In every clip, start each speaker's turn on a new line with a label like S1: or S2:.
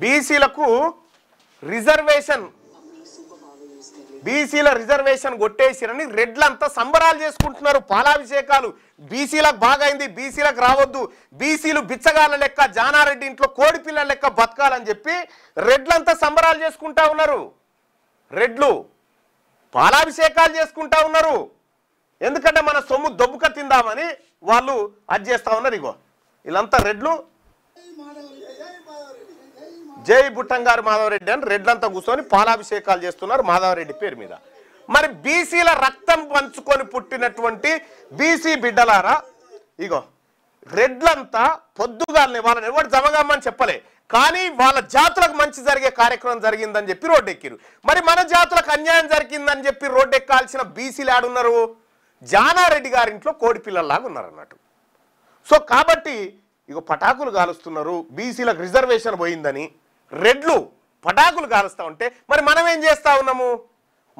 S1: బీసీలకు రిజర్వేషన్ బీసీల రిజర్వేషన్ కొట్టేసిరని రెడ్లంతా సంబరాలు చేసుకుంటున్నారు. పాలాభిషేకాలు బీసీలకు బాగైంది, బీసీలకు రావద్దు, బీసీలు బిచ్చగాళ్ళ లెక్క జానారెడ్డి ఇంట్లో కోడి పిల్లల లెక్క బతకాలని చెప్పి రెడ్లంతా సంబరాలు చేసుకుంటా ఉన్నారు. రెడ్లు పాలాభిషేకాలు చేసుకుంటా ఉన్నారు. ఎందుకంటే మన సొమ్ము దొబ్బుక తిందామని వాళ్ళు అది చేస్తా ఉన్నారు. ఇగో వీళ్ళంతా రెడ్లు. జై బుట్టంగారు మాధవరెడ్డి అని రెడ్లంతా కూర్చొని పాలాభిషేకాలు చేస్తున్నారు మాధవరెడ్డి పేరు మీద. మరి బీసీల రక్తం పంచుకొని పుట్టినటువంటి బీసీ బిడ్డలారా, ఇగో రెడ్లంతా పొద్దుగాలని వాళ్ళని ఎవరు జమగమ్మని చెప్పలే, కానీ వాళ్ళ జాతులకు మంచి జరిగే కార్యక్రమం జరిగిందని చెప్పి రోడ్డెక్కిరు. మరి మన జాతులకు అన్యాయం జరిగిందని చెప్పి రోడ్డెక్కాల్సిన బీసీలు ఆడున్నారు, జానారెడ్డి గారింట్లో కోడి పిల్లల్లాగా ఉన్నారు అన్నట్టు. సో కాబట్టి ఇగో పటాకులు కాలుస్తున్నారు, బీసీలకు రిజర్వేషన్ పోయిందని రెడ్లు పటాకులు కాలుస్తూ ఉంటే మరి మనం ఏం చేస్తూ ఉన్నాము?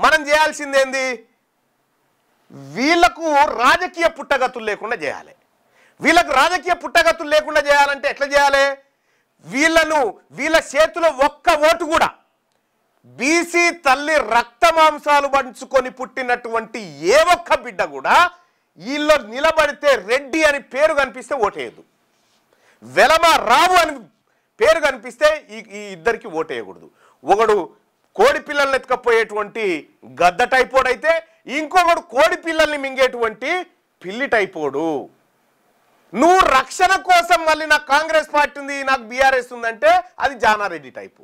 S1: మనం చేయాల్సిందేంది? వీళ్లకు రాజకీయ పుట్టగతులు లేకుండా చేయాలి. వీళ్ళకు రాజకీయ పుట్టగతులు లేకుండా చేయాలంటే ఎట్లా చేయాలి? వీళ్ళ చేతిలో ఒక్క ఓటు కూడా బీసీ తల్లి రక్త మాంసాలు పంచుకొని పుట్టినటువంటి ఏ ఒక్క బిడ్డ కూడా వీళ్ళు నిలబడితే రెడ్డి అని పేరు కనిపిస్తే ఓటేయద్దు, వెలమ రావు అని పేరు కనిపిస్తే ఈ ఇద్దరికి ఓటేయకూడదు. ఒకడు కోడి పిల్లల్ని ఎత్తుకపోయేటువంటి గద్ద టైపోడు అయితే ఇంకొకడు కోడి పిల్లల్ని మింగేటువంటి పిల్లి టైపోడు. నువ్వు రక్షణ కోసం మళ్ళీ నాకు కాంగ్రెస్ పార్టీ ఉంది, నాకు బీఆర్ఎస్ ఉందంటే అది జానారెడ్డి టైపు.